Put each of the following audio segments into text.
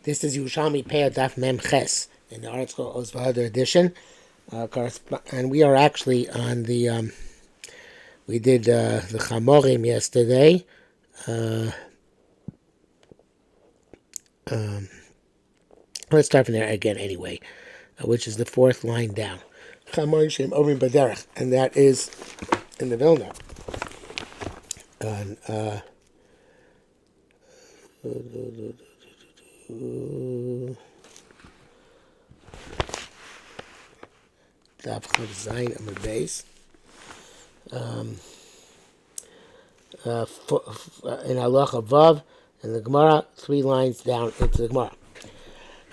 This is Yerushalmi Peah Daf Mem Ches in the article Ozvahadar edition, and we are actually on the. We did the Chamorim yesterday. Let's start from there again anyway, which is the fourth line down. Chamorim Shem Ovim Baderech, and that is in the Vilna. And Daf Chav Zayin on the base. In Halacha Vav, and the Gemara, 3 lines down into the Gemara.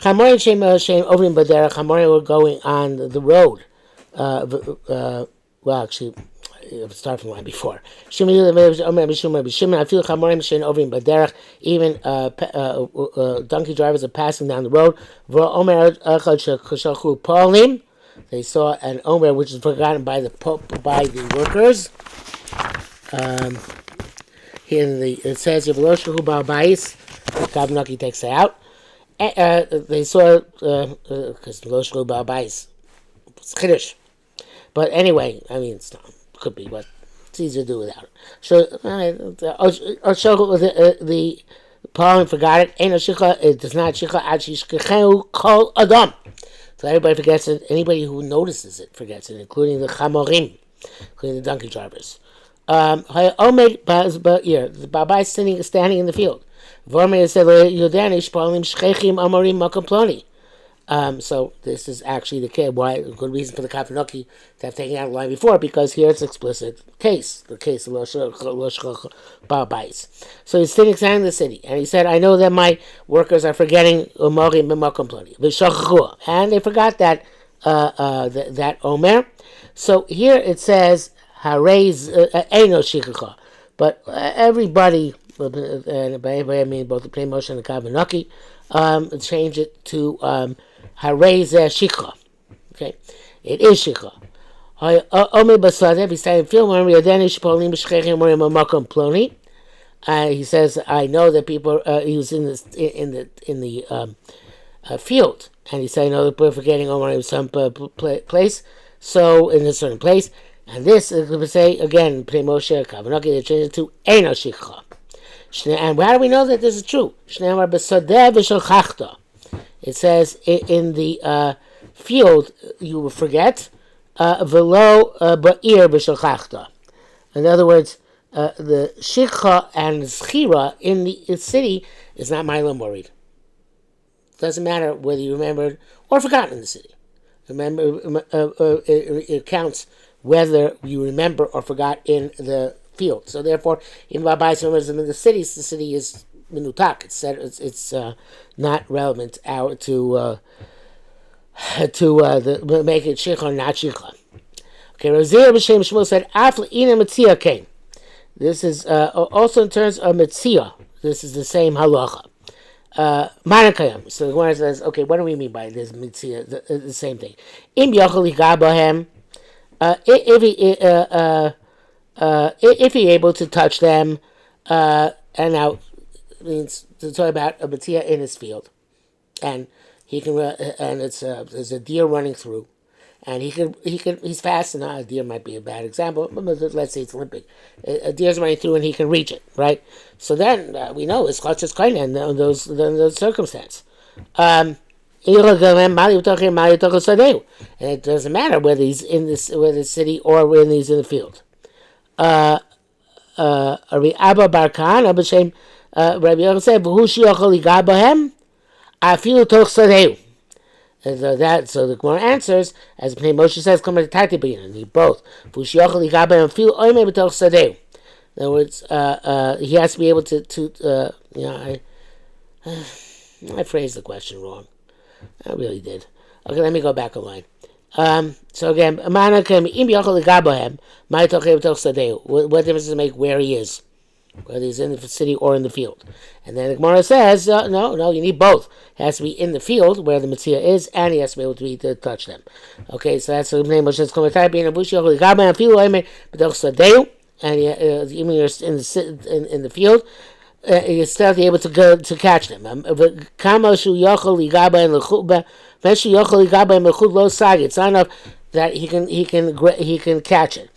Chamorim Shem Ovim Baderech. Chamorim were going on the road. Well, actually, start from the line before. Even donkey drivers are passing down the road. They saw an omer which is forgotten by the workers. Here it says if Yerushalmi Peah, the Kavanaki takes it out. They saw because Yerushalmi Peah is Chiddush. But anyway, I mean, it's not, could be, but it's easier to do without it. So, the Paul forgot it. It does not shikha kol adam. So everybody forgets it. Anybody who notices it forgets it, including the chamorim, including the donkey drivers. The Baba is standing in the field. So this is actually the case. Why a good reason for the Kavanaki to have taken out the line before, because here it's explicit case, the case of Losh Ba'Bais. So he's standing in the city, and he said, "I know that my workers are forgetting Umorim b'makom ploni, and they forgot that that Omer." So here it says Harez Eino Shikacha, but everybody, and by everybody I mean both the Pnei Moshe and the Kavanaki, change it to Harez Shikha. Okay, it is Shikha. He says, I know that people. He was in the field, and he said, I know that people are forgetting Omar in some place. So in a certain place, and this is going to say again, Pnei Moshe Kavanaki, they changed it to Eino Shikha. And how do we know that this is true? It says in the field you will forget. Velo ba'ir b'shalchachta. In other words, the shikha and schira in the city is not ma'ila morid. It doesn't matter whether you remembered or forgotten in the city. Remember, it counts whether you remember or forgot in the field. So therefore, in Rabbi's in the city is minutak. It's not relevant out to make it shikha or not shikha. Okay, Razir b'shem Shmuel said afl ina metzia came. This is also in terms of metzia. This is the same halacha. Manakayam. So the Gemara says, okay, what do we mean by this metzia? The same thing. Im yachol yigabahem. If he able to touch them, and now means to talk about a metzia in his field, and he can, and there's a deer running through, and he's fast enough. A deer might be a bad example, but let's say it's Olympic. A deer's running through and he can reach it, right? So then we know it's chachas kaina in those circumstances. And it doesn't matter whether he's in the city or whether he's in the field. Rabbi Abba Bar Kahana b'shem Rabbi Yochanan said, "V'hu shiyochol yiga b'hem afilu toch sadeu." So the Gemara answers, as Pnei Moshe says, "Come to tati b'yin," and he both. V'hu shiyochol yiga b'hem afilu oimei b'toch sadeu. In other words, he has to be able to I phrased the question wrong. I really did. Okay, let me go back a line. So again, what difference does it make where he is? Whether he's in the city or in the field. And then the Gemara says, no, you need both. He has to be in the field where the Metzia is, and he has to be able to touch them. Okay, so that's the name of Moshe's commentary. And even you're in the field, you still be able to go to catch them. It's not enough that he can catch it.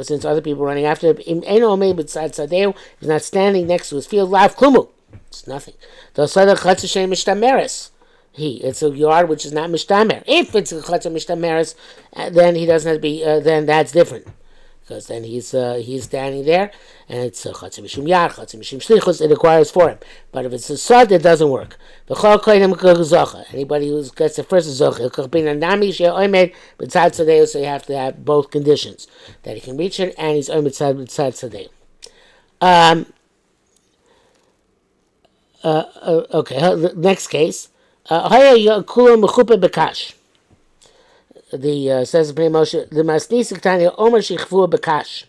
Since other people are running after him, he's not standing next to his field. It's nothing. It's a yard which is not mishtamer. If it's a chatz mishtameres, then he doesn't have to be. Then that's different, because then he's standing there, and it's chatz mishum yard, chatz mishum shlichus. It requires for him. But if it's a sod, it doesn't work. Anybody who gets the first zocha, so you have to have both conditions, that he can reach it and he's oimid tzad tzadei. Okay. Next case. The says Moshe the masnisik tanya omer shichvu bekash.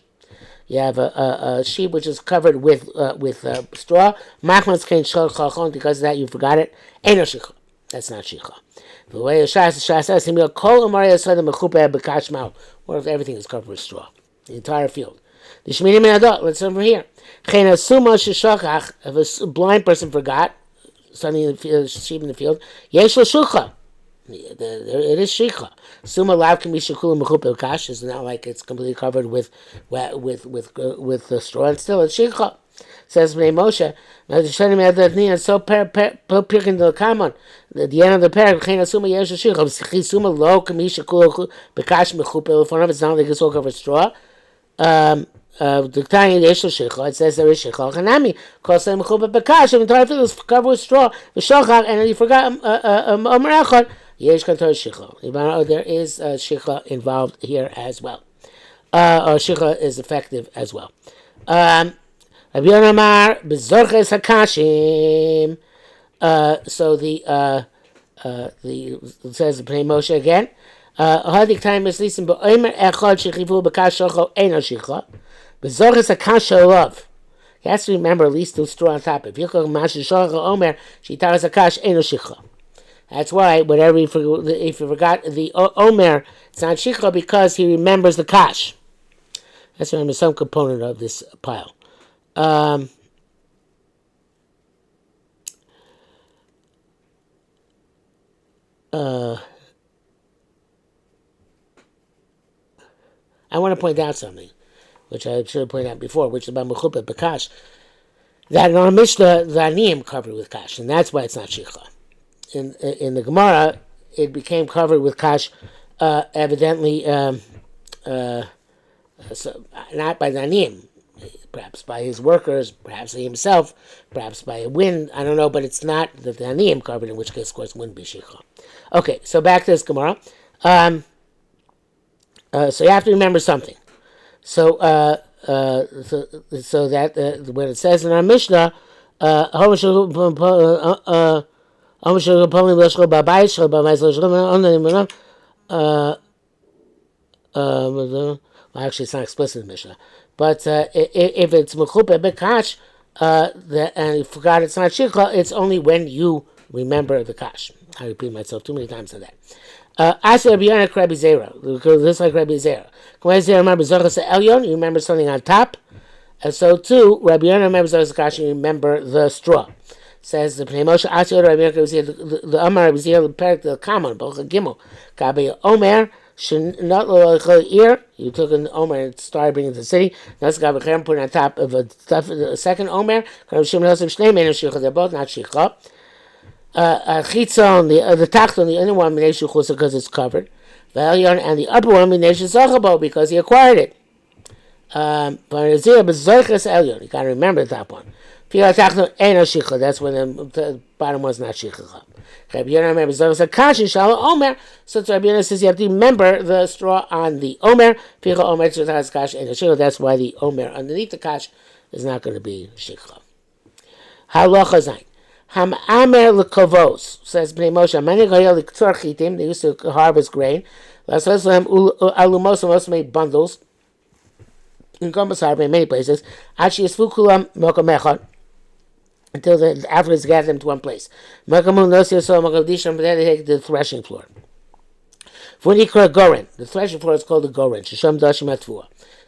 You have a sheep which is covered with straw. Machmas kain shal chachon, because of that you forgot it. Ain't no shicha. That's not shicha. The way Shas says him kol omer yasad mechupe bekash mao. What if everything is covered with straw? The entire field. The shmini me'adot. Let's over here. Chen asuma sheshachach. If a blind person forgot something sheep in the field, yesh l'shucha. It is shikha. Suma lav can be shikul mechupe kash. It's not like it's completely covered with the straw, and still it's shikha. Says Bnei Moshe. Now the shanim adadni so pirkin the common. The end of the parak. Suma yesh shikha. Suma lo can be shikul bekash mechupe. For it's not like it's all covered with straw. The tiny yesh shikha. It says there is shikha. Chanami calls them mechupe bekash. The entire field is covered with straw. The shachar, and you forgot omer echad. There is shikha involved here as well. Or shikha is effective as well. Rabbi Yonamar bezorches hakashim. So the it says Bnei Moshe again. Hadik time is listened be'omer echad shechivu b'kash shocho eno shikha. Bezorches hakasha love. He has to remember at least the straw on top. If yichol mash shocho omer shitaras hakash eno shikha. That's why whatever if you forgot the omer, it's not shikha because he remembers the kash. That's some component of this pile. I want to point out something, which I should have pointed out before, which is about mechuppah b'kash. That in our Mishnah, the aniyim covered with kash, and that's why it's not shikha. In the Gemara, it became covered with kash, evidently, so not by the aniyim, perhaps by his workers, perhaps he himself, perhaps by a wind, I don't know, but it's not that the aniyim covered, in which case, of course, wouldn't be shikha. Okay, so back to this Gemara. So you have to remember something. So that when it says in our Mishnah, actually, it's not explicit in the Mishnah. But if it's mechuppah b'kash, and you forgot it's not shikha, it's only when you remember the kash. I repeat myself too many times on that. Ask Rabbi Yana Rabbi Zera. This like Rabbi Zera. You remember something on top, and so too Rabbi Yana remembers the kash. You remember the straw. Says the Pnei Moshe Asher Rabbi Yana the Amar Rabbi Zera the parak the common Bocha Gimel Kabe Omer. Not ear. You took an omer and started bringing it to the city. That's got put on top of a second omer. They're both not shikha. Chitzon, the tachton, the other one minei shuchusa because it's covered. V'elyon, and the upper one minei shuzachabo because he acquired it. But bezorches elyon. You got to remember the top one. That's when the bottom was not shikha. Rabbi Yonah remembers those a kash in shalom omer. So Rabbi Yonah says you have to remember the straw on the omer. That's why the omer underneath the kash is not going to be shikha. Halacha zayin. Ham amer lekovos says Bnei Moshe. Many goyel liktor chitim. They used to harvest grain. Lasoslam alumos also made bundles. In Gombas Harbor in many places. Actually, it's fukulam mokamechon. Until the afterwards gather them to one place. Then they take the threshing floor. The threshing floor is called the goren.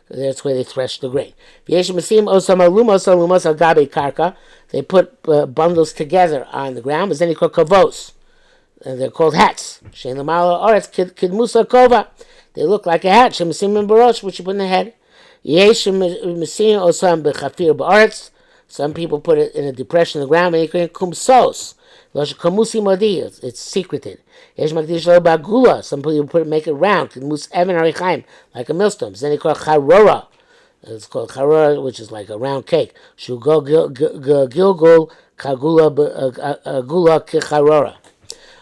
That's where they thresh the grain. They put bundles together on the ground. But then you call kavos. And they're called hats. Shein lamala oretz kidmusa kova. They look like a hat. Shemasim barosh, which you put in the head. Yesh mesim osam bechafir ba'aretz. Some people put it in a depression in the ground. And you can kumsos. It's secreted. Some people make it round, like a millstone. Then they call it charora. It's called charora, which is like a round cake. Gilgul kagula kicharora.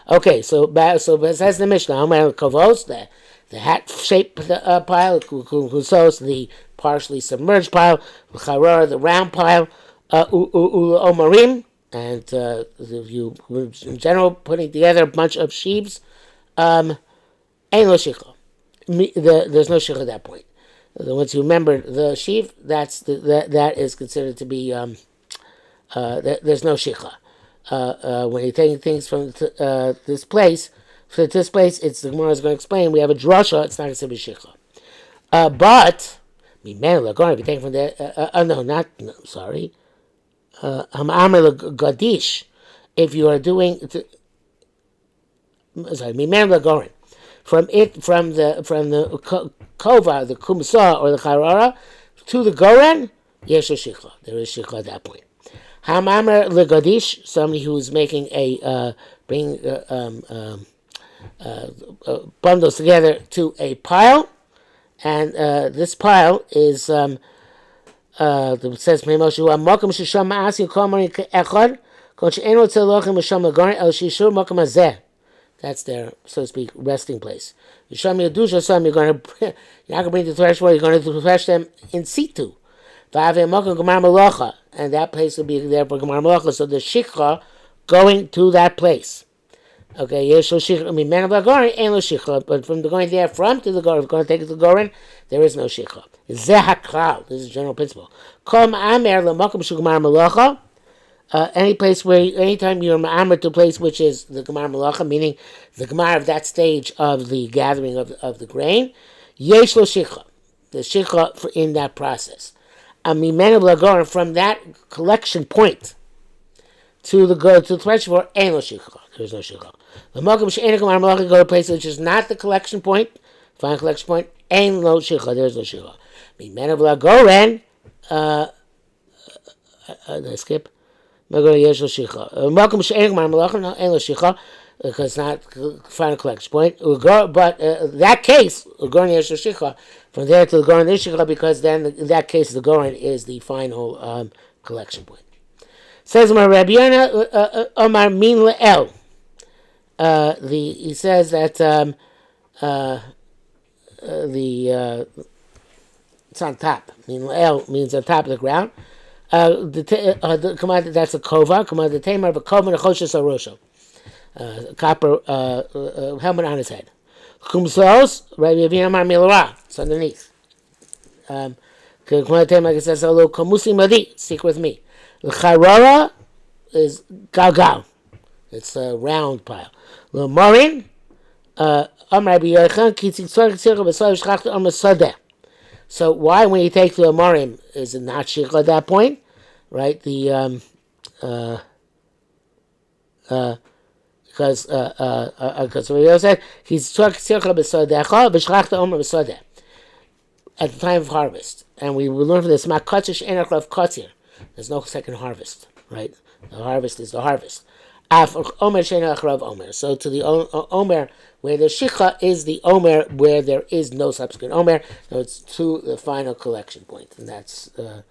Okay, so it says the Mishnah. Kavos, the hat-shaped pile, kusos, the partially submerged pile, charora, the round pile, omarim. And you, in general, putting together a bunch of sheaves, ain't no shicha. There's no shicha at that point. Once you remember the sheaf, that is considered to be there's no shicha. When you're taking things from this place, it's the Gemara is going to explain. We have a drasha. It's not considered shicha. But if you're taking from there, sorry. Gadish, if you are doing from the kova, the kumsa or the charara to the goren, yesh shikha. There is shikha at that point. Hamamer legadish, somebody who is making bringing bundles together to a pile, and this pile is. It says that's their, so to speak, resting place. You're not going to bring the threshold, you're going to thresh them in situ. And that place will be there for Gemar Malacha, so the shikha going to that place. Okay, yes, so shikha. I mean, man of the goren ain't no shikha, but from the going there from to the goren, if you're going to take it to the goren, there is no shikha. Zeh haklal. This is a general principle. Kom amer lemakom shugmar malacha. Anytime you're ma'amer to a place which is the gemar malacha, meaning the gemar of that stage of the gathering of the grain, yesh lo shikha. The shikha in that process. Man of the goren, from that collection point to the threshold, ain't no shikha. There is no shikha. The makom she'ein gemar malacha, go to a place which is not the collection point, final collection point, ain't no shikha. There is no shikha. Man of la goren, I skip. Yesh lo shikha. Makom she'ein gemar malacha, no, ain't no shikha, because it's not final collection point. But that case, goren yesh lo shikha, from there to the goren is shikha, because then in that case the goren is the final collection point. Says my Rabbi Yonah Omar Min Le'el. He says that it's on top. Min Le'el means on top of the ground. That's a kova. The tamer of a kova and a choshes arosho. Copper helmet on his head. Kumsos, Rabbi Yonah Omar Milara. It's underneath. Like it says, "Hello, kamusi madi, seek with me." The charora is galgal. It's a round pile. The morin, so why, when you take the morim, is it not shikha at that point, right? Because Rabbi said he's at the time of harvest, and we will learn from this. There's no second harvest, right? The harvest is the harvest. So to the omer where the shikha is the omer where there is no subsequent omer, so it's to the final collection point, and that's the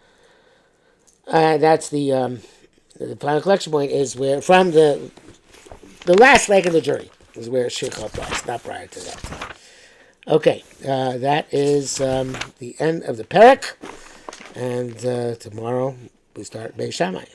final collection point is where from the last leg of the journey is where shikha applies, not prior to that. Okay, that is the end of the parak, and tomorrow we start Beis Shammai.